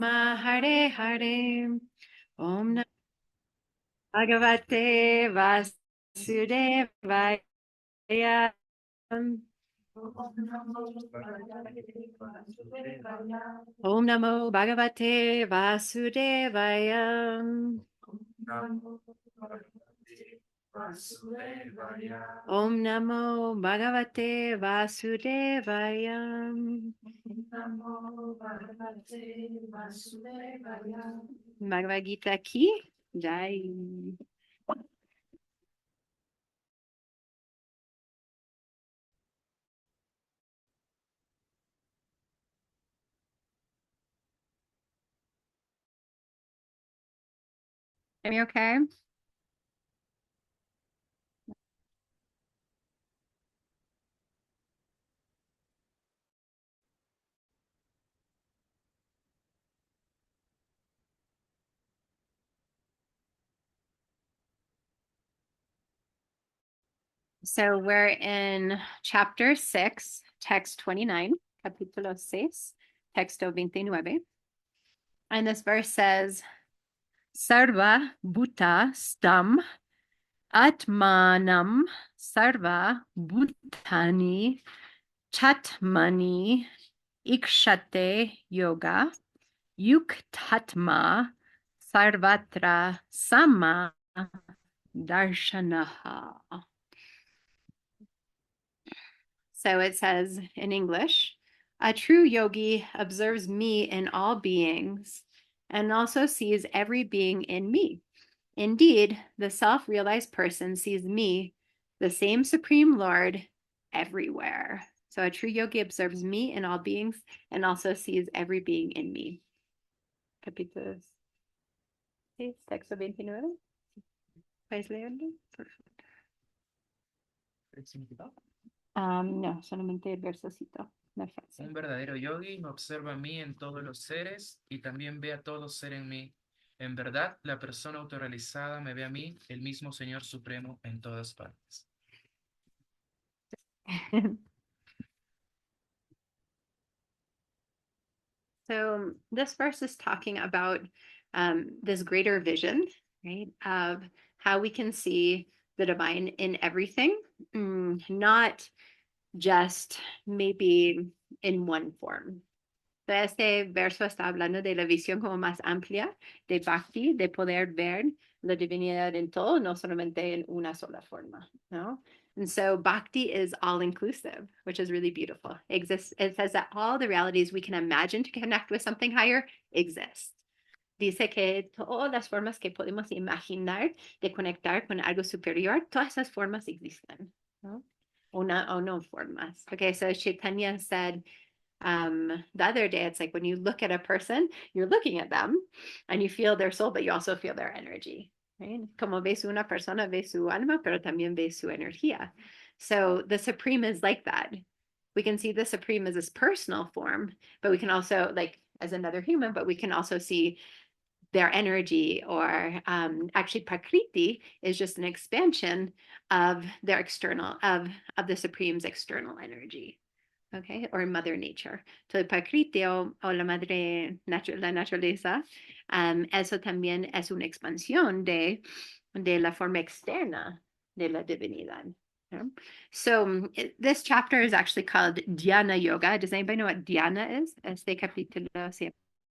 Hare Hare. Om Namah Bhagavate Vasudevaya. Om Namo Bhagavate Vasudevaya. Om Namo Bhagavate Vasudevaya. Bhagavad Gita ki Jai. Are you okay? So we're in chapter 6, text 29, capítulo 6, texto 29. And this verse says, Sarva Bhuta Stam Atmanam Sarva Bhutani Chatmani Ikshate Yoga Yuktatma Sarvatra Sama Darshanaha. So it says in English, a true yogi observes me in all beings and also sees every being in me. Indeed, the self-realized person sees me, the same Supreme Lord, everywhere. So a true yogi observes me in all beings and also sees every being in me. Capítulo 6, texto 29. ¿Puedes leerlo? No, solamente el versocito. La frase. Un verdadero yogi me observa a mí en todos los seres y también ve a todo ser en mí. En verdad, la persona autorrealizada me ve a mí, el mismo Señor Supremo, en todas partes. So this verse is talking about this greater vision, right, of how we can see the divine in everything, not just maybe in one form. So este verso está hablando de la visión como más amplia de Bhakti, de poder ver la divinidad en todo, no solamente en una sola forma, ¿no? And so Bhakti is all inclusive, which is really beautiful. It says that all the realities we can imagine to connect with something higher exist. Dice que todas las formas que podemos imaginar de conectar con algo superior, todas esas formas existen, ¿no? O no formas. Okay, so Chaitanya said, the other day, it's like when you look at a person, you're looking at them and you feel their soul, but you also feel their energy, right? Como ves una persona, ves su alma, pero también ves su energía. So the Supreme is like that. We can see the Supreme as this personal form, but we can also, like, as another human, but we can also see their energy, or actually Prakriti is just an expansion of their external, of the Supreme's external energy. Okay, or Mother Nature. So el Prakriti o la madre, la naturaleza, eso también es una expansión de la forma externa de la divinidad. Yeah. So this chapter is actually called Dhyana Yoga. Does anybody know what Dhyana is? Este capítulo se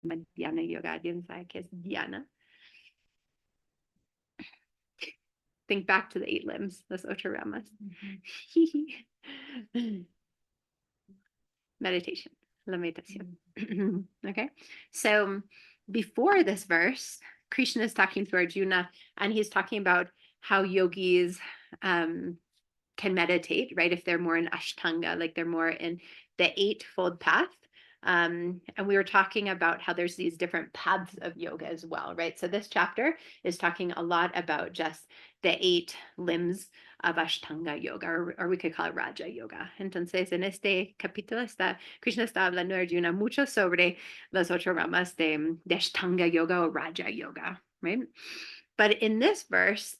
llama Dhyana Yoga. ¿Alguien sabe qué es Dhyana? Think back to the 8 limbs, los 8 ramas. Meditation, la meditación. Okay, so before this verse, Krishna is talking to Arjuna, and he's talking about how yogis can meditate, right? If they're more in Ashtanga, like they're more in the 8-fold path. And we were talking about how there's these different paths of yoga as well, right? So this chapter is talking a lot about just the 8 limbs of Ashtanga Yoga, or we could call it Raja Yoga. Entonces, en este capítulo Krishna está hablando a Arjuna mucho sobre las 8 ramas de Ashtanga Yoga o Raja Yoga, right? But in this verse,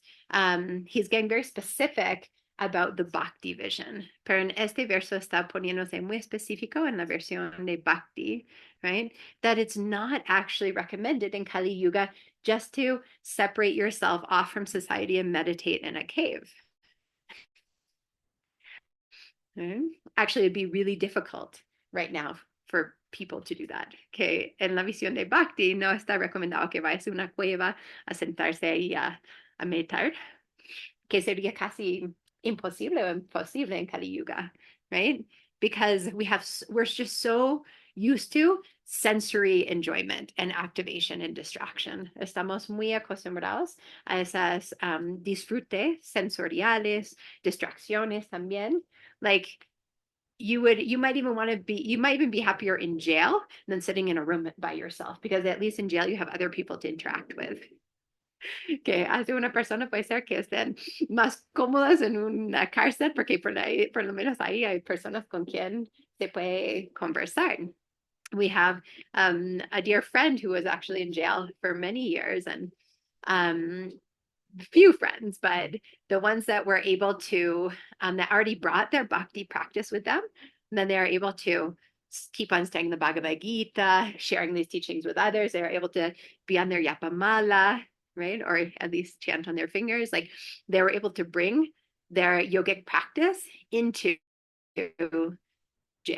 he's getting very specific about the Bhakti vision. Pero en este verso está poniéndose muy específico en la versión de Bhakti, right? That it's not actually recommended in Kali Yuga just to separate yourself off from society and meditate in a cave. Right? Actually, it'd be really difficult right now for people to do that. Que en la visión de Bhakti no está recomendado que vayas a una cueva a sentarse ahí a meditar, que sería casi imposible o imposible en Kali Yuga, right? Because we're just so used to sensory enjoyment and activation and distraction. Estamos muy acostumbrados a esas disfrute sensoriales, distracciones también. Like you might even want to be, you might even be happier in jail than sitting in a room by yourself, because at least in jail you have other people to interact with. Que hace una persona puede ser que estén más cómodas en una cárcel porque por lo menos ahí hay personas con quien se puede conversar. We have a dear friend who was actually in jail for many years, and um, few friends, but the ones that were able to, that already brought their bhakti practice with them, and then they are able to keep on studying the Bhagavad Gita, sharing these teachings with others. They are able to be on their yapamala, right? Or at least chant on their fingers. Like they were able to bring their yogic practice into jail,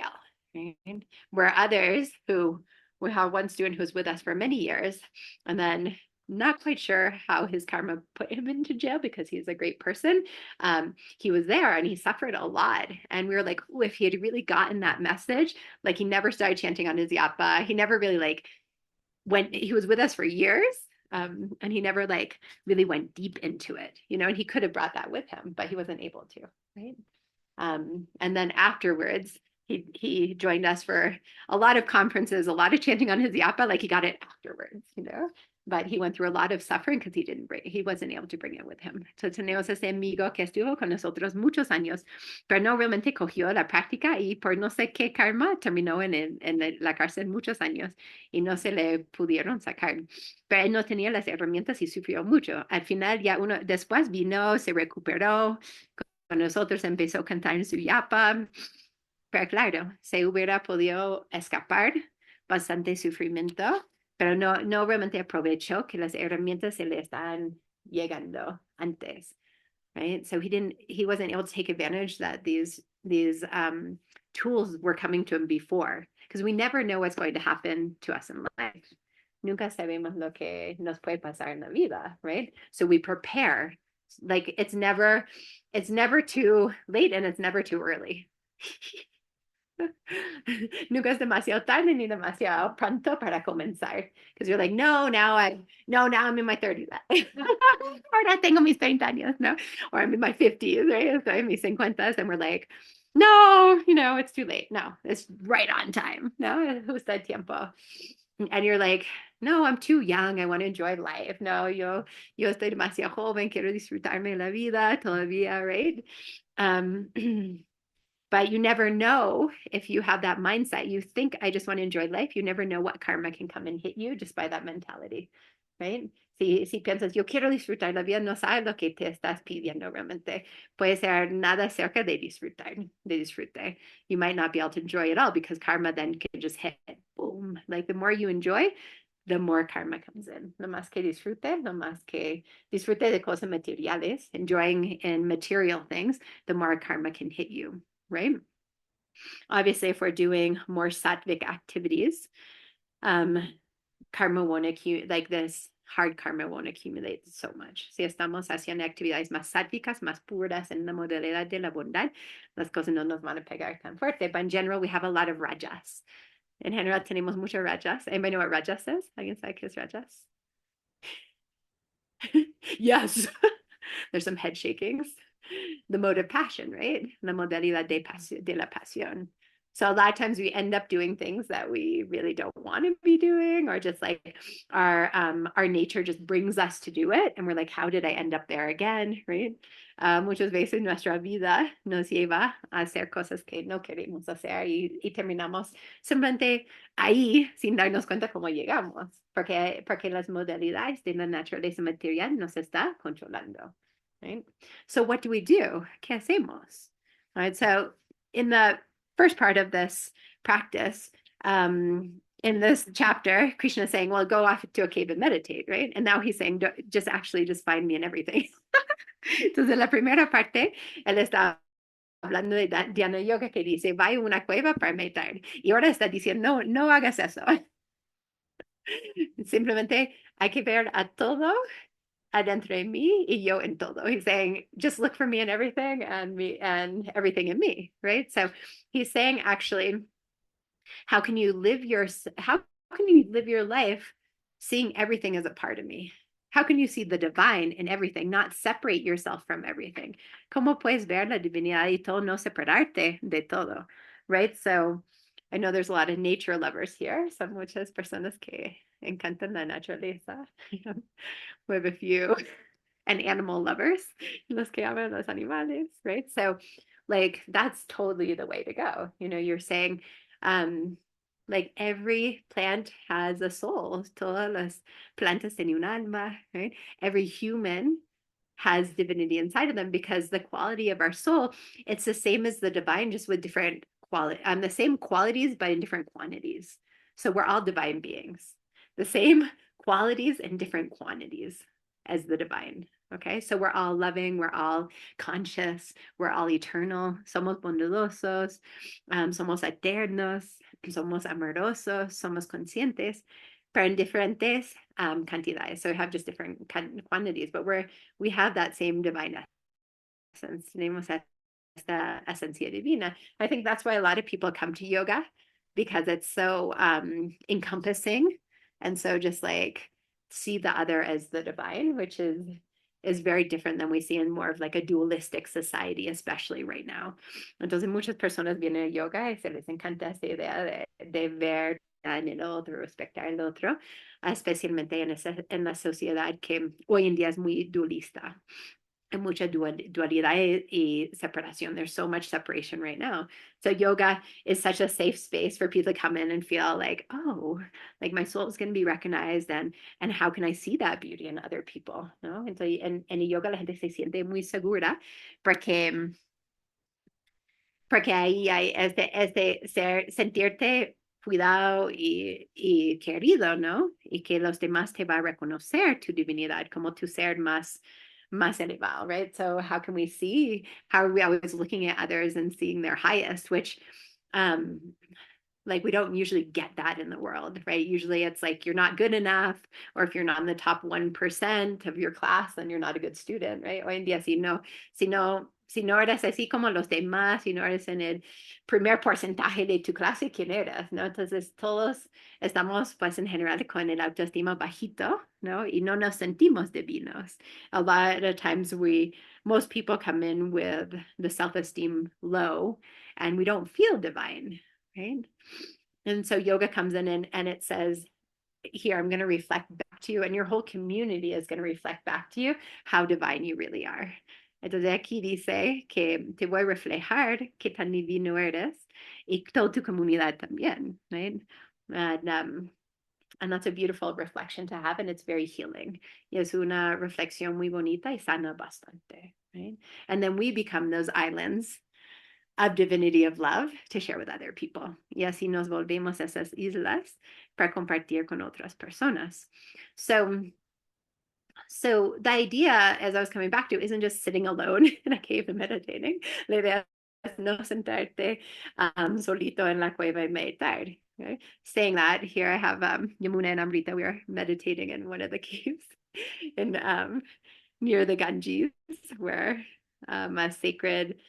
right? Where others who we have one student who was with us for many years and then not quite sure how his karma put him into jail because he's a great person. He was there and he suffered a lot. And we were like, oh, if he had really gotten that message, like he never started chanting on his yapa. He never really like he was with us for years. And he never like really went deep into it, and he could have brought that with him, but he wasn't able to, right? And then afterwards, he joined us for a lot of conferences, a lot of chanting on his yapa, like he got it afterwards. But he went through a lot of suffering because he wasn't able to bring it with him. So tenemos ese amigo que estuvo con nosotros muchos años, pero no realmente cogió la práctica y por no sé qué karma terminó en la cárcel muchos años y no se le pudieron sacar. Pero él no tenía las herramientas y sufrió mucho. Al final ya después vino, se recuperó, con nosotros empezó a cantar en su yapa, pero claro, se hubiera podido escapar bastante sufrimiento, pero no realmente aprovechó que las herramientas se le están llegando antes, right? So he wasn't able to take advantage that these tools were coming to him before, because we never know what's going to happen to us in life. Nunca sabemos lo que nos puede pasar en la vida, right? So we prepare. Like it's never too late and it's never too early. Nunca es demasiado tarde ni demasiado pronto para comenzar. Because you're like, now I'm in my 30s. Ahora tengo mis 30 años, no? Or I'm in my 50s, right? Estoy en mis 50s, and we're like, no, it's too late. No, it's right on time. No, justo el tiempo. And you're like, no, I'm too young. I want to enjoy life. No, yo estoy demasiado joven. Quiero disfrutarme la vida todavía, right? But you never know if you have that mindset. You think, I just want to enjoy life. You never know what karma can come and hit you just by that mentality, right? Si piensas, yo quiero disfrutar la vida, no sabes lo que te estás pidiendo realmente. Puede ser nada cerca de disfrute. You might not be able to enjoy it all because karma then can just hit, boom. Like the more you enjoy, the more karma comes in. No más que disfrute de cosas materiales, enjoying in material things, the more karma can hit you, right? Obviously, if we're doing more sattvic activities, karma won't accumulate, like this hard karma won't accumulate so much. Si estamos haciendo actividades más sáttvicas, más puras en la modalidad de la bondad, las cosas no nos van a pegar tan fuerte. But in general, we have a lot of rajas. En general, tenemos muchos rajas. Anybody know what rajas is? ¿Alguien sabe qué es rajas? Yes. There's some head shakings. The mode of passion, right? La modalidad de la pasión. So a lot of times we end up doing things that we really don't want to be doing, or just like our nature just brings us to do it. And we're like, how did I end up there again? Right? Muchas veces nuestra vida nos lleva a hacer cosas que no queremos hacer y terminamos simplemente ahí sin darnos cuenta cómo llegamos, porque las modalidades de la naturaleza material nos está controlando. Right? So what do we do? ¿Qué hacemos? All right. So in the first part of this practice, in this chapter, Krishna is saying, well, go off to a cave and meditate, right? And now he's saying, just find me in everything. Entonces, la primera parte, él está hablando de Dhyana Yoga que dice, vaya a una cueva para meditar. Y ahora está diciendo, no, no hagas eso. Simplemente hay que ver a todo adentro de mí y yo en todo. He's saying, just look for me in everything and me and everything in me, right? So he's saying actually, how can you live your life seeing everything as a part of me? How can you see the divine in everything, not separate yourself from everything? ¿Cómo puedes ver la divinidad y todo, no separarte de todo? Right? So I know there's a lot of nature lovers here. Son muchas personas que encantan la naturaleza. We have a few and animal lovers, los que aman los animales, right? So like that's totally the way to go. You're saying like every plant has a soul. Todas las plantas tienen un alma, right? Every human has divinity inside of them because the quality of our soul, it's the same as the divine, just with different quality, the same qualities, but in different quantities. So we're all divine beings, the same qualities and different quantities as the divine. Okay, so we're all loving, we're all conscious, we're all eternal, somos bondadosos, somos eternos, somos amorosos, somos conscientes, pero in differentes cantidades. So we have just different quantities, but we have that same divine essence. Tenemos esta esencia divina. I think that's why a lot of people come to yoga because it's so encompassing, and so just like see the other as the divine, which is very different than we see in more of like a dualistic society, especially right now. Entonces muchas personas vienen a yoga y se les encanta esta idea de ver en el otro, respetar el otro, especialmente en la sociedad que hoy en día es muy dualista and mucha dualidad y separación. There's so much separation right now. So yoga is such a safe space for people to come in and feel like, oh, like my soul is going to be recognized, and how can I see that beauty in other people? ¿No? Entonces, en yoga la gente se siente muy segura porque ahí hay sentirte cuidado y querido, ¿no? Y que los demás te va a reconocer tu divinidad como tu ser más elevado, right? So how are we always looking at others and seeing their highest, which like we don't usually get that in the world, right? Usually it's like you're not good enough, or if you're not in the top 1% of your class, then you're not a good student, right? Hoy en día, si no eres así como los demás, si no eres en el primer porcentaje de tu clase, ¿quién eres? ¿No? Entonces todos estamos pues en general con el autoestima bajito, ¿no? Y no nos sentimos divinos. A lot of times most people come in with the self-esteem low and we don't feel divine, right? And so yoga comes in and it says, here, I'm going to reflect back to you, and your whole community is going to reflect back to you how divine you really are. Entonces aquí dice que te voy a reflejar qué tan divino eres y toda tu comunidad también, right? And that's a beautiful reflection to have, and it's very healing. Y es una reflexión muy bonita y sana bastante, right? And then we become those islands of divinity of love to share with other people. Y así nos volvemos esas islas para compartir con otras personas. So the idea, as I was coming back to, isn't just sitting alone in a cave and meditating. La idea es no sentarte solito en la cueva y meditar. Right? Saying that, here I have Yamuna and Amrita. We are meditating in one of the caves in near the Ganges, where a sacred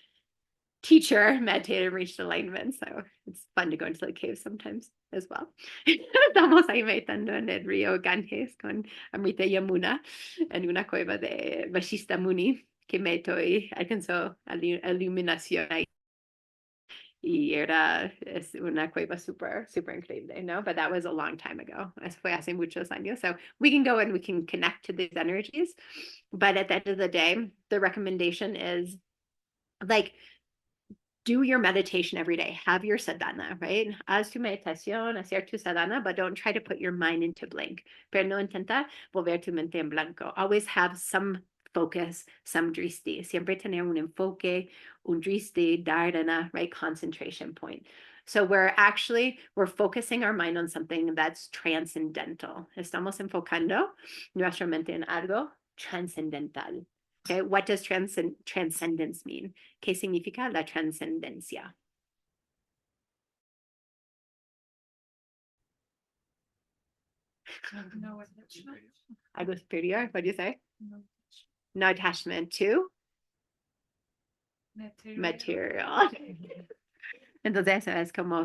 teacher meditated and reached enlightenment. So it's fun to go into the cave sometimes as well. Estamos ahí meditando en el río Ganges con Amrita Yamuna en una cueva de Vashista Muni que meditó y alcanzó iluminación ahí. Y es una cueva súper, súper increíble, ¿no? But that was a long time ago. Eso fue hace muchos años. So we can go and we can connect to these energies. But at the end of the day, the recommendation is like, do your meditation every day. Have your sadhana, right? Haz tu meditación, hacer tu sadhana, but don't try to put your mind into blank. Pero no intenta volver tu mente en blanco. Always have some focus, some dristi. Siempre tener un enfoque, un dristi, dardana, right? Concentration point. So we're focusing our mind on something that's transcendental. Estamos enfocando nuestra mente en algo transcendental. Okay, what does transcendence mean? ¿Qué significa la trascendencia? No attachment. Algo superior, what do you say? No No attachment to material. Entonces eso es como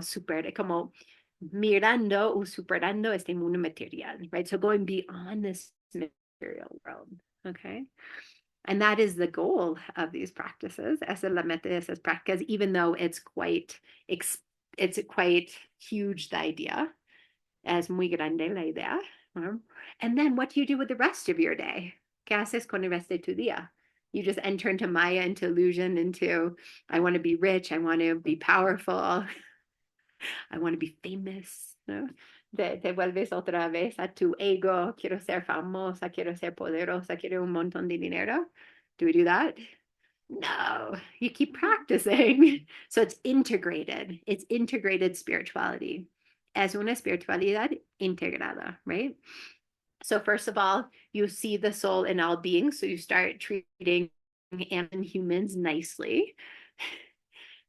mirando o superando este mundo material, right? So going beyond this material world, okay? And that is the goal of these practices. Esa es la meta de esas prácticas, even though it's quite huge, the idea. Es muy grande la idea. And then what do you do with the rest of your day? ¿Qué haces con el resto de tu día? You just enter into Maya, into illusion, into I want to be rich, I want to be powerful, I want to be famous, ¿no? Te vuelves otra vez a tu ego, quiero ser famosa, quiero ser poderosa, quiero un montón de dinero. Do we do that? No, you keep practicing. So it's integrated spirituality. Es una espiritualidad integrada, right? So first of all, you see the soul in all beings. So you start treating humans nicely.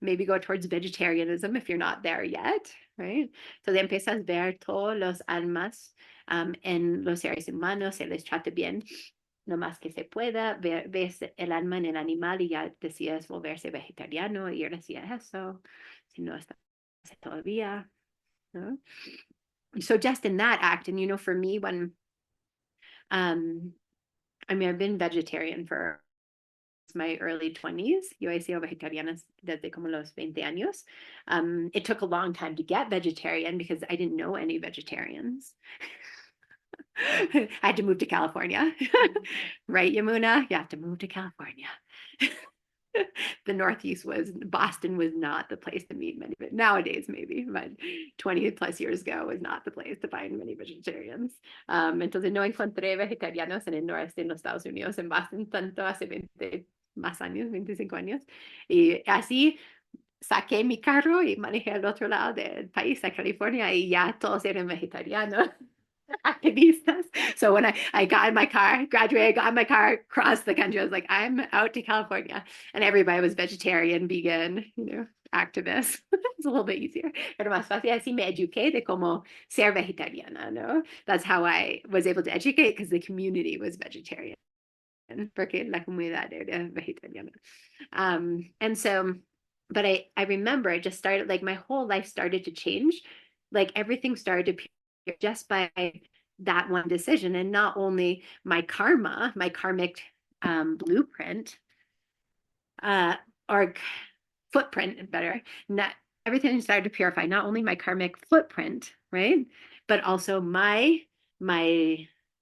Maybe go towards vegetarianism if you're not there yet, right? So de empiezas a ver todos los almas en los seres humanos, se les trata bien lo más que se pueda, ves el alma en el animal y ya decides volverse vegetariano y ahora sí eso, si no estás todavía, ¿no? So just in that act, and for me, when I've been vegetarian for my early 20s. Yo he sido vegetariana desde como los 20 años. It took a long time to get vegetarian because I didn't know any vegetarians. I had to move to California. Right, Yamuna? You have to move to California. The Northeast Boston was not the place to meet many, but nowadays maybe, but 20 plus years ago was not the place to find many vegetarians. Entonces no encontré vegetarianos en el noreste en los Estados Unidos, en Boston, tanto hace 20 más años, 25 años. Y así saqué mi carro y manejé al otro lado del país, a California, y ya todos eran vegetarianos. Activistas. So when I got in my car, graduated, got in my car, crossed the country, I was like, I'm out to California. And everybody was vegetarian, vegan, activists. It's a little bit easier. Pero más fácil, así me eduqué de cómo ser vegetariana, ¿no? That's how I was able to educate because the community was vegetarian. Porque la comunidad era vegetariana. And so, but I remember I just started, like my whole life started to change. Like everything started to appear just by that one decision. And not only my karma, my karmic blueprint, or footprint, better, not everything started to purify, not only my karmic footprint, right? But also my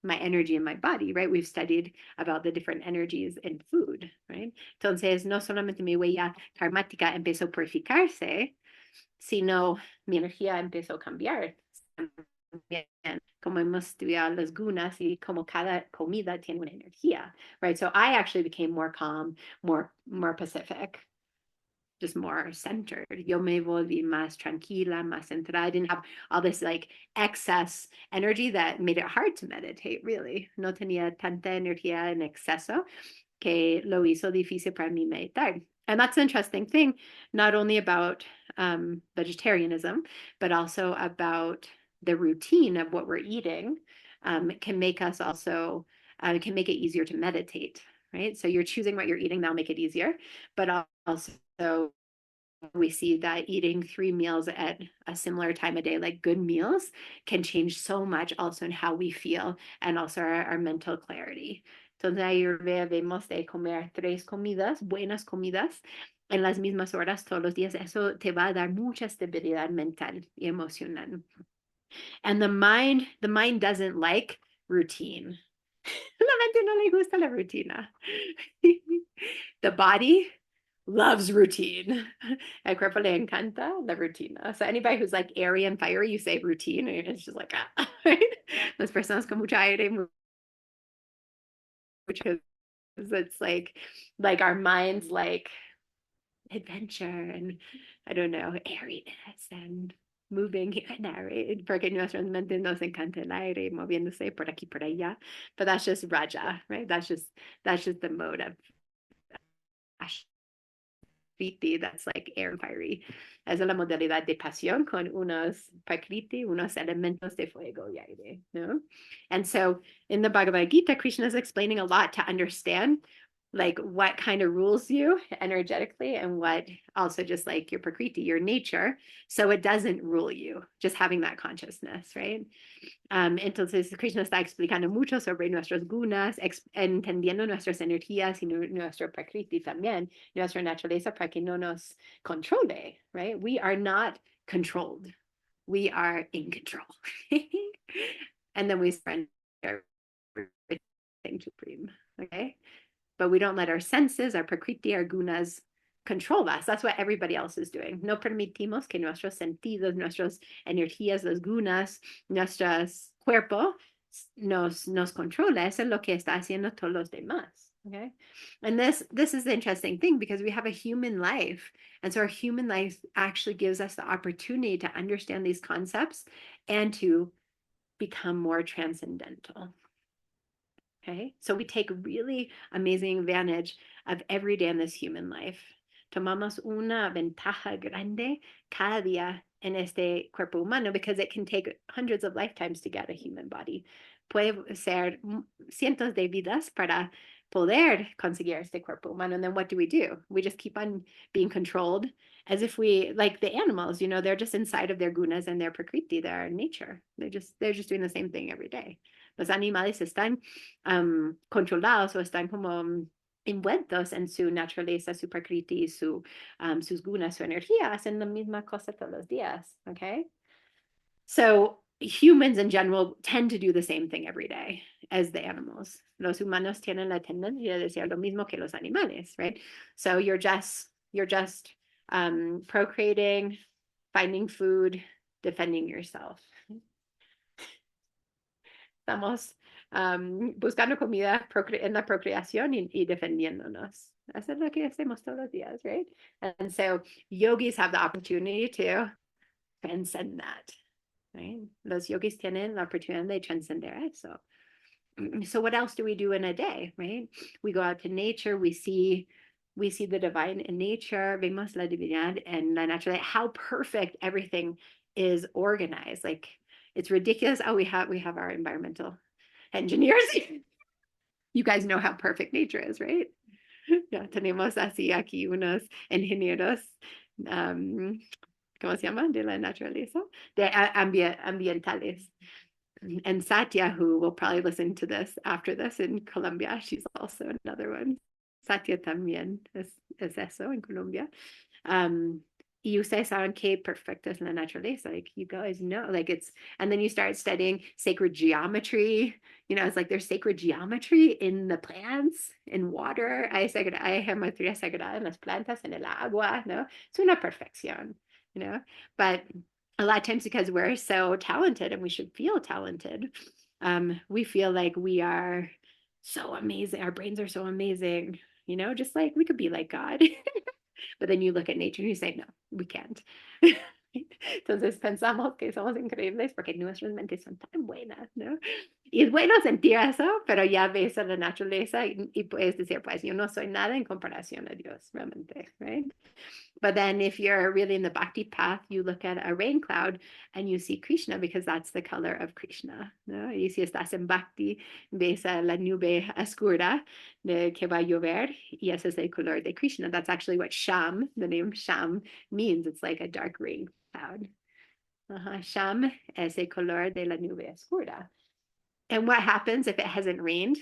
energy in my body, right? We've studied about the different energies in food, right? Entonces, no solamente mi huella karmática empezó a purificarse, sino mi energía empezó a cambiar. Como hemos estudiado las gunas y como cada comida tiene una energía, right? So I actually became more calm, more pacific, just more centered. Yo me volví más tranquila, más centrada. I didn't have all this like excess energy that made it hard to meditate, really. No tenía tanta energía en exceso que lo hizo difícil para mí meditar. And that's an interesting thing, not only about vegetarianism, but also about the routine of what we're eating can make us also, can make it easier to meditate, right? So you're choosing what you're eating, that'll make it easier. But also we see that eating 3 meals at a similar time of day, like good meals, can change so much also in how we feel and also our mental clarity. Entonces ahí vemos de comer 3 comidas, buenas comidas, en las mismas horas todos los días. Eso te va a dar mucha estabilidad mental y emocional. And the mind doesn't like routine. La mente no le gusta la rutina. The body loves routine. El cuerpo le encanta la rutina. So anybody who's like airy and fiery, you say routine, and it's just like, right? Las personas con mucha aire, because it's like our minds like adventure and, I don't know, airiness and moving here and there, right? Porque nuestras mentes nos encanta el aire, moviéndose por aquí, por allá. But that's just Raja, right? That's just the mode of Prakriti, that's like air and fiery. Esa es la modalidad de pasión con unos Prakriti, unos elementos de fuego y aire, ¿no? And so in the Bhagavad Gita, Krishna is explaining a lot to understand like what kind of rules you energetically and what also just like your Prakriti, your nature. So it doesn't rule you, just having that consciousness, right? Entonces, Krishna está explicando mucho sobre nuestros gunas, entendiendo nuestras energías y nuestro prakriti también, nuestra naturaleza para que no nos controle, right? We are not controlled. We are in control. And then we surrender everything to Supreme, okay? But we don't let our senses, our prakriti, our gunas control us. That's what everybody else is doing. No permitimos que nuestros sentidos, nuestras energías, los gunas, nuestros cuerpo nos controla. Eso es lo que está haciendo todos los demás. Okay. And this is the interesting thing because we have a human life. And so our human life actually gives us the opportunity to understand these concepts and to become more transcendental. Okay, so we take really amazing advantage of every day in this human life. Tomamos una ventaja grande cada día en este cuerpo humano because it can take hundreds of lifetimes to get a human body. Puede ser cientos de vidas para poder conseguir este cuerpo humano. And then what do? We just keep on being controlled as if we, like the animals, they're just inside of their gunas and their prakriti, their nature. They're just doing the same thing every day. Los animales están controlados o están como envueltos en su naturaleza, su prakriti, sus gunas, su energía, hacen la misma cosa todos los días, okay? So humans in general tend to do the same thing every day as the animals. Los humanos tienen la tendencia de decir lo mismo que los animales, right? So you're just procreating, finding food, defending yourself. Estamos buscando comida en la procreación y defendiéndonos. Eso es lo que hacemos todos los días, right? And so yogis have the opportunity to transcend that, right? Los yogis tienen la oportunidad de trascender eso. So what else do we do in a day, right? We go out to nature, we see the divine in nature, vemos la divinidad en la naturaleza, how perfect everything is organized. Like it's ridiculous. Oh, we have our environmental engineers. You guys know how perfect nature is, right? Ya tenemos así aquí unos ingenieros, ¿cómo se llama? De la naturaleza, de ambientales. And Satya, who will probably listen to this after this in Colombia, she's also another one. Satya también es eso en Colombia. Y ustedes saben que perfecto es la naturaleza. Like you guys know, like and then you start studying sacred geometry. It's like there's sacred geometry in the plants, in water. Hay geometría sagrada en las plantas, en el agua, ¿no? Es una perfección, But a lot of times because we're so talented and we should feel talented, we feel like we are so amazing. Our brains are so amazing, just like we could be like God. But then you look at nature and you say, no, we can't. Entonces pensamos que somos increíbles porque nuestras mentes son tan buenas, ¿no? Y es bueno sentir eso, pero ya ves a la naturaleza y puedes decir, pues yo no soy nada en comparación a Dios, realmente, right? But then if you're really in the bhakti path, you look at a rain cloud and you see Krishna because that's the color of Krishna, ¿no? Y si estás en bhakti, ves a la nube oscura de que va a llover y ese es el color de Krishna. That's actually what Sham, the name Sham, means. It's like a dark rain cloud. Sham es el color de la nube oscura. And what happens if it hasn't rained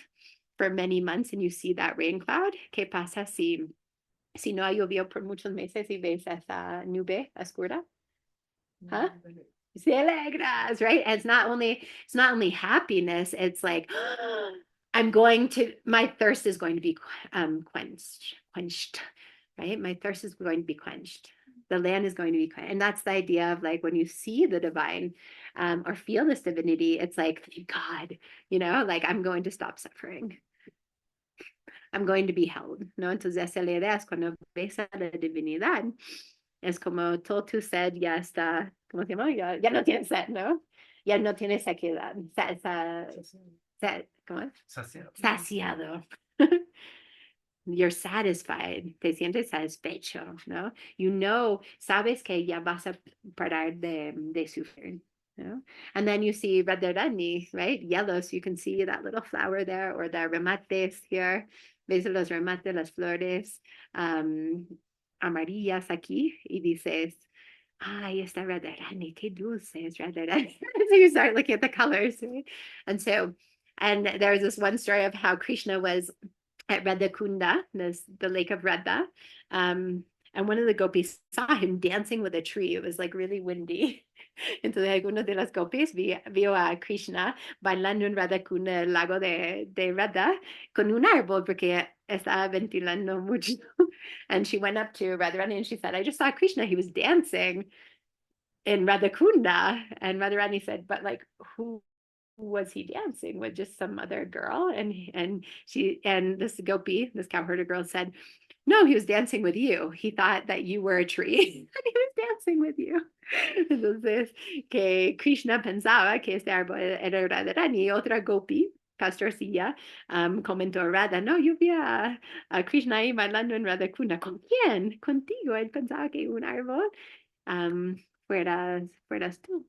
for many months and you see that rain cloud? ¿Qué pasa si no ha llovido por muchos meses y ves esa nube oscura? Huh? Se alegras, right? And it's not only happiness, it's like my thirst is going to be quenched, right? My thirst is going to be quenched. The land is going to be quenched. And that's the idea of like when you see the divine or feel this divinity, it's like, thank God, like I'm going to stop suffering. I'm going to be held, ¿no? Entonces, la idea es cuando ves a la divinidad, es como todo tu sed ya está, ¿cómo se llama? Ya no tiene sed, ¿no? Ya no tiene sequedad, ¿cómo es? Saciado. Saciado. You're satisfied, te sientes satisfecho, ¿no? Sabes que ya vas a parar de sufrir, ¿no? And then you see radharani, right? Yellow, so you can see that little flower there, or the remates here. Ves los remates, las flores amarillas aquí, y dices, ay, esta radharani, qué dulce es radharani. So you start looking at the colors, right? And there's this one story of how Krishna was at Radha Kunda, the lake of Radha. And one of the gopis saw him dancing with a tree. It was like really windy. Entonces algunos de las gopis vio a Krishna bailando en Radha Kunda, el lago de Radha, con un árbol porque estaba ventilando mucho. And she went up to Radharani and she said, I just saw Krishna. He was dancing in Radha Kunda. And Radharani said, but like, who was he dancing with? Just some other girl? And this gopi, this cowherder girl, said, no, he was dancing with you. He thought that you were a tree and he was dancing with you. Entonces, que Krishna pensaba que este árbol era Radharani. Otra gopi, pastorcilla, comentó Radha, no, yo vi a Krishna ahí bailando en Radha Kunda. ¿Con quién? Contigo. Él pensaba que un árbol fueras tú.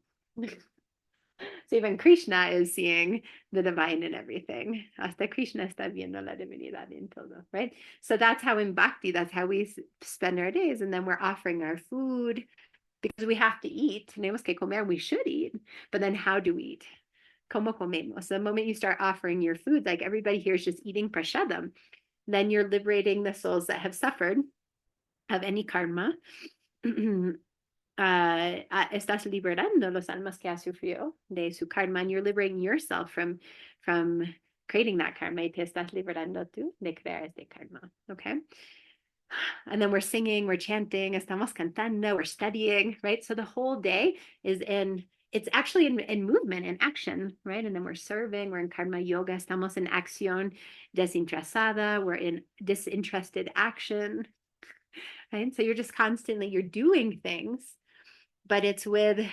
So even Krishna is seeing the divine in everything. Hasta Krishna está viendo la divinidad en todo, right? So that's how in bhakti, that's how we spend our days. And then we're offering our food because we have to eat. Tenemos que comer, we should eat. But then how do we eat? Como comemos? The moment you start offering your food, like everybody here is just eating prashadam, then you're liberating the souls that have suffered of any karma. Estás liberando los almas que ha sufrido de su karma, and you're liberating yourself from creating that karma, y te estás liberando tú de crear este karma, okay? And then we're singing, we're chanting, estamos cantando, we're studying, right? So the whole day it's actually in movement, in action, right? And then we're serving, we're in karma yoga, estamos en acción desinteresada, we're in disinterested action, right? So you're just constantly, you're doing things, but it's with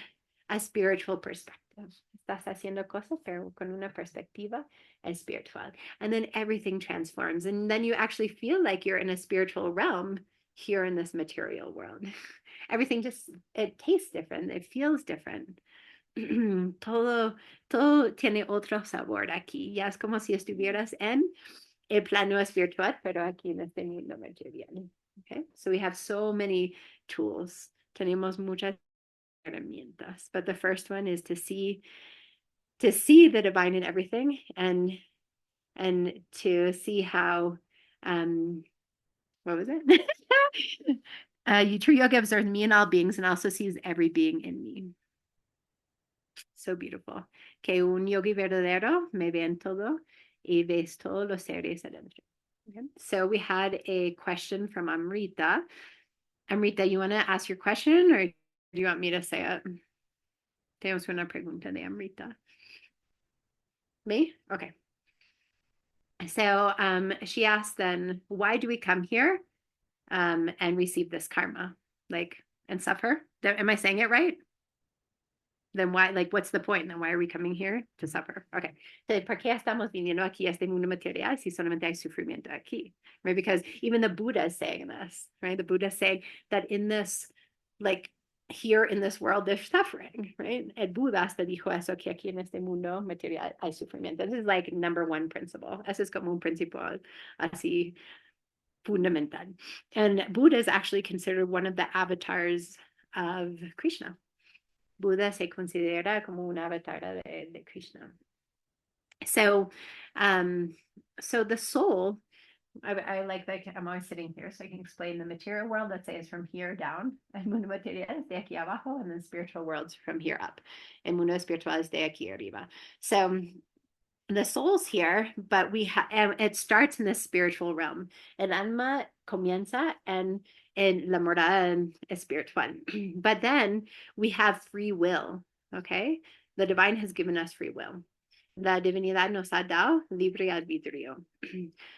a spiritual perspective. Estás haciendo cosas, pero con una perspectiva espiritual. And then everything transforms. And then you actually feel like you're in a spiritual realm here in this material world. Everything it tastes different. It feels different. todo tiene otro sabor aquí. Ya es como si estuvieras en el plano espiritual, pero aquí en este mundo material. Okay, so we have so many tools. Tenemos muchas herramientas, but the first one is to see the divine in everything, and to see how what was it? True yoga observes me in all beings and also sees every being in me. So beautiful. Que un yogi verdadero me ve en todo y ves todos los seres adentro. Okay. So we had a question from Amrita. Amrita, you want to ask your question, or do you want me to say it? Tenemos una pregunta de Amrita. Me? Okay. So she asked then, why do we come here and receive this karma, and suffer? Am I saying it right? Then why, what's the point? Then why are we coming here to suffer? Okay. So, ¿por qué estamos viniendo aquí a este mundo material si solamente hay sufrimiento aquí? Right? Because even the Buddha is saying this, right? The Buddha is saying that in this, here in this world, there's suffering, right? El Buddha hasta dijo eso, que aquí en este mundo material hay sufrimiento. This is number one principle. Ese es como un principio así fundamental. And Buddha is actually considered one of the avatars of Krishna. Buddha se considera como un avatar de Krishna. So the soul, I like that I'm always sitting here so I can explain the material world, let's say, is from here down. El mundo material es de aquí abajo, and the spiritual world's from here up. El mundo espiritual es de aquí arriba. So the soul's here, but it starts in the spiritual realm. El alma comienza en la morada espiritual. But then we have free will, okay? The divine has given us free will. La divinidad nos ha dado libre albedrío.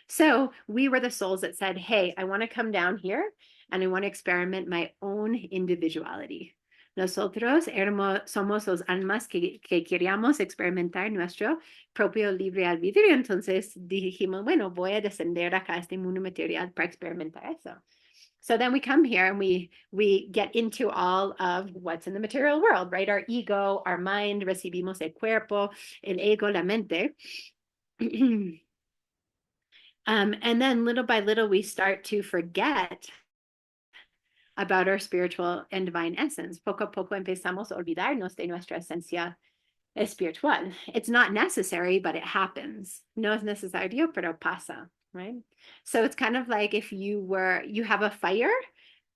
So we were the souls that said, hey, I want to come down here and I want to experiment my own individuality. Nosotros somos los almas que queríamos experimentar nuestro propio libre albedrío. Entonces dijimos, bueno, voy a descender acá a este mundo material para experimentar eso. So then we come here and we get into all of what's in the material world, right? Our ego, our mind, recibimos el cuerpo, el ego, la mente. And then little by little, we start to forget about our spiritual and divine essence. Poco a poco empezamos a olvidarnos de nuestra esencia espiritual. It's not necessary, but it happens. No es necesario, pero pasa, right? So it's kind of like if you have a fire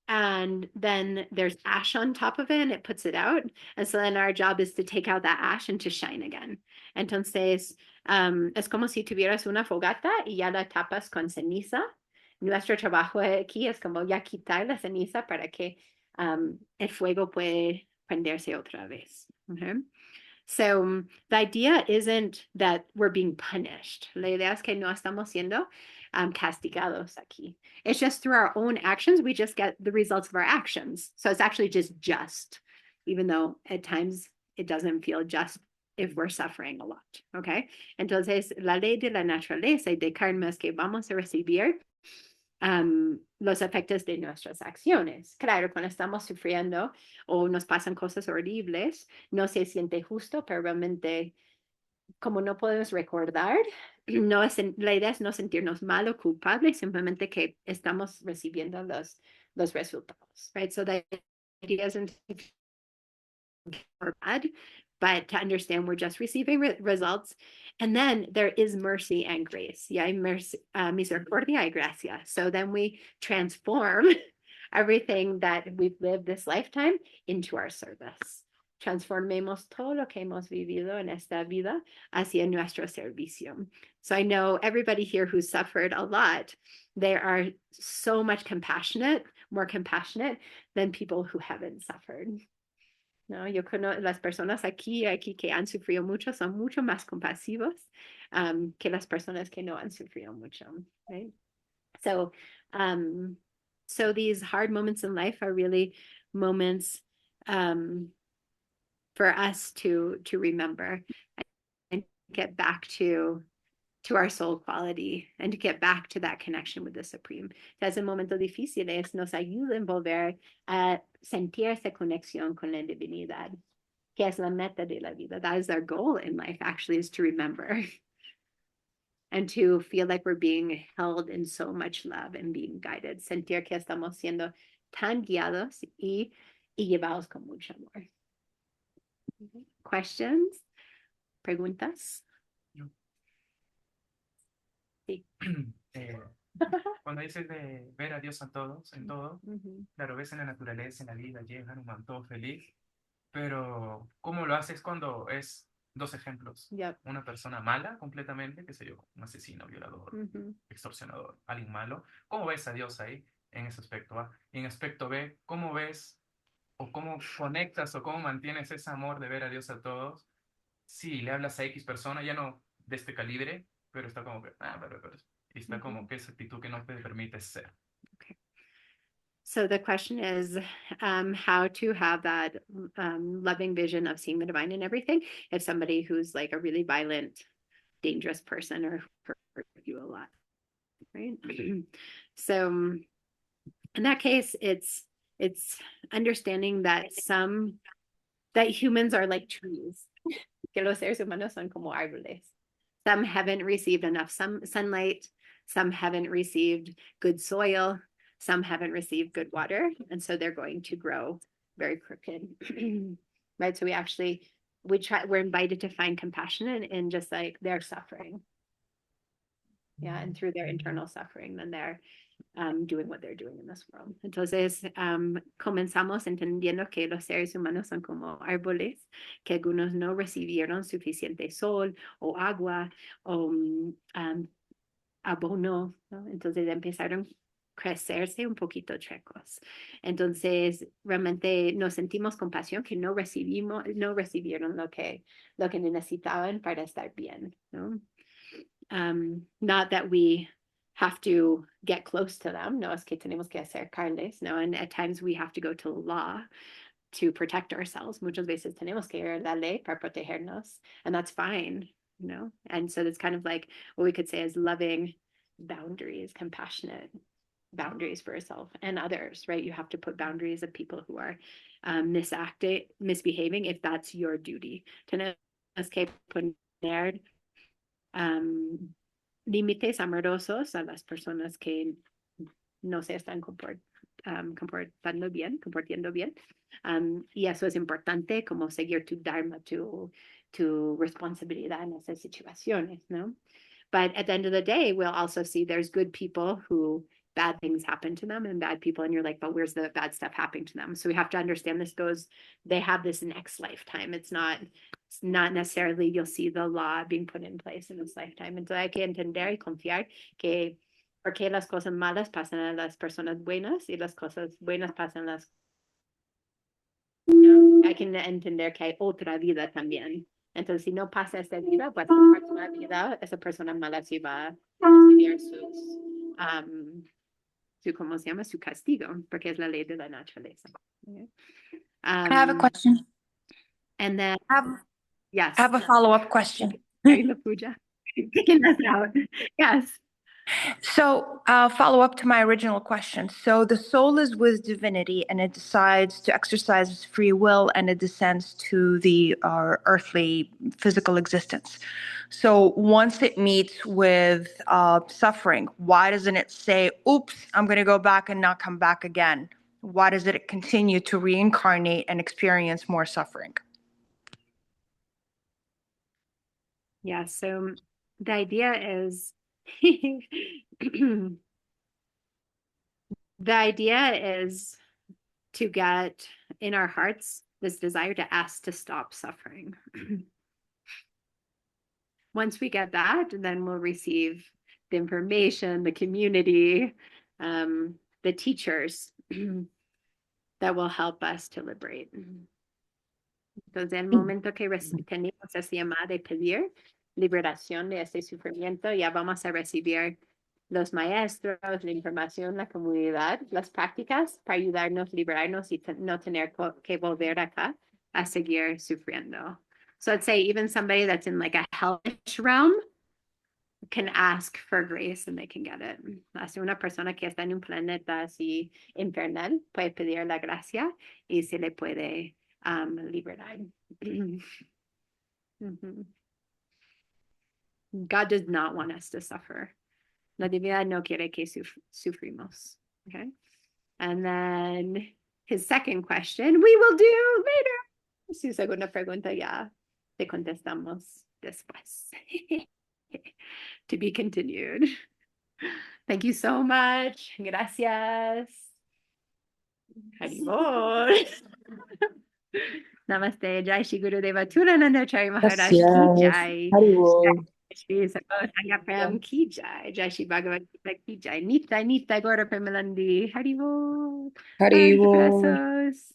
and then there's ash on top of it and it puts it out. And so then our job is to take out that ash and to shine again. Entonces, es como si tuvieras una fogata y ya la tapas con ceniza. Nuestro trabajo aquí es como ya quitar la ceniza para que el fuego puede prenderse otra vez. Okay? So the idea isn't that we're being punished. La idea es que no estamos siendo castigados aquí. It's just through our own actions, we just get the results of our actions. So it's actually just, even though at times it doesn't feel just if we're suffering a lot. Okay. Entonces, la ley de la naturaleza y de karma es que vamos a recibir los efectos de nuestras acciones. Claro, cuando estamos sufriendo o nos pasan cosas horribles, no se siente justo, pero realmente como no podemos recordar, no es, la idea es no sentirnos mal o culpables, simplemente que estamos recibiendo los resultados, right? So the idea isn't or bad, but to understand we're just receiving results. And then there is mercy and grace. Yeah, misericordia y gracia. So then we transform everything that we've lived this lifetime into our service. Transformemos todo lo que hemos vivido en esta vida hacia nuestro servicio. So I know everybody here who's suffered a lot, they are so much more compassionate than people who haven't suffered. No, yo conozco las personas aquí que han sufrido mucho son mucho más compasivos que las personas que no han sufrido mucho, right? So, so these hard moments in life are really moments for us to remember and get back to our soul quality and to get back to that connection with the Supreme. Entonces, en momentos difíciles nos ayuda a volver a sentir esa conexión con la divinidad, que es la meta de la vida. That is our goal in life, actually, is to remember and to feel like we're being held in so much love and being guided. Sentir que estamos siendo tan guiados y llevados con mucho amor. Questions? Preguntas? Sí. Cuando dices de ver a Dios a todos, en todo, claro, ves en la naturaleza, en la vida, llega Hanuman, todo feliz, pero ¿cómo lo haces cuando es dos ejemplos? Yep. Una persona mala completamente, que sé yo, un asesino, violador, extorsionador, alguien malo. ¿Cómo ves a Dios ahí en ese aspecto A? Y en aspecto B, ¿cómo ves o cómo conectas o cómo mantienes ese amor de ver a Dios a todos? Si le hablas a X persona, ya no de este calibre, pero está como que, pero está como que esa actitud que no te permite ser. Okay. So the question is how to have that loving vision of seeing the divine in everything if somebody who's like a really violent, dangerous person or hurt you a lot, right? So in that case, it's understanding that humans are like trees, que los seres humanos son como árboles. Some haven't received enough sunlight, some haven't received good soil, some haven't received good water, and so they're going to grow very crooked. Right? So we're invited to find compassion in just like their suffering. Yeah, and through their internal suffering, then they're doing what they're doing in this world. Entonces, comenzamos entendiendo que los seres humanos son como árboles, que algunos no recibieron suficiente sol o agua o abono, ¿no? Entonces empezaron crecerse un poquito chuecos. Entonces, realmente nos sentimos compasión que no recibieron lo que necesitaban para estar bien, ¿no? Not that we have to get close to them, no es que tenemos que acercarles, no, and at times we have to go to law to protect ourselves. Muchas veces tenemos que ir a la ley para protegernos, and that's fine, you know? And so it's kind of like what we could say is loving boundaries, compassionate boundaries for yourself and others, right? You have to put boundaries of people who are misbehaving if that's your duty. Tenemos que poner límites amorosos a las personas que no se están comportando bien, comportando bien. Y eso es importante, como seguir tu dharma, tu responsabilidad en esas situaciones, ¿no? But at the end of the day, we'll also see there's good people who bad things happen to them and bad people. And you're like, but where's the bad stuff happening to them? So we have to understand they have this next lifetime. It's not necessarily you'll see the law being put in place in this lifetime. Entonces hay que entender y confiar que porque las cosas malas pasan a las personas buenas y las cosas buenas pasan a las... Hay que entender que hay otra vida también. Entonces, si no pasa esta vida, pues la próxima vida, esa persona mala sí va a recibir ¿cómo se llama? Su castigo, porque es la ley de la naturaleza. Okay. I have a question. And then, yes. I have a follow-up question. Kicking us out. Yes. So, follow up to my original question. So, the soul is with divinity, and it decides to exercise its free will, and it descends to the earthly physical existence. So, once it meets with suffering, why doesn't it say, "Oops, I'm going to go back and not come back again"? Why does it continue to reincarnate and experience more suffering? Yeah. So, the idea is. The idea is to get in our hearts this desire to ask to stop suffering. Once we get that, then we'll receive the information, the community, the teachers that will help us to liberate. Entonces, el momento que tenemos esa llamada de pedir liberación de ese sufrimiento, ya vamos a recibir los maestros, la información, la comunidad, las prácticas para ayudarnos a liberarnos y no tener que volver acá a seguir sufriendo. So let's say even somebody that's in like a hellish realm can ask for grace and they can get it. Así una persona que está en un planeta así infernal puede pedir la gracia y se le puede liberar. God does not want us to suffer. La divinidad no quiere que sufrimos. Okay. And then his second question, we will do later. Su segunda pregunta ya te contestamos después. To be continued. Thank you so much. Gracias. Haribol. Namaste. Jai Shri Gurudeva Turanandacharya Maharaj Ki Jai. Haribol. Shri Sangha Prem Ki Jai. Jai Shri Bhagavad Gita Ki Jai. Nitya Gaura Premalandi. Haribol. Haribol. Brazos.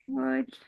Much.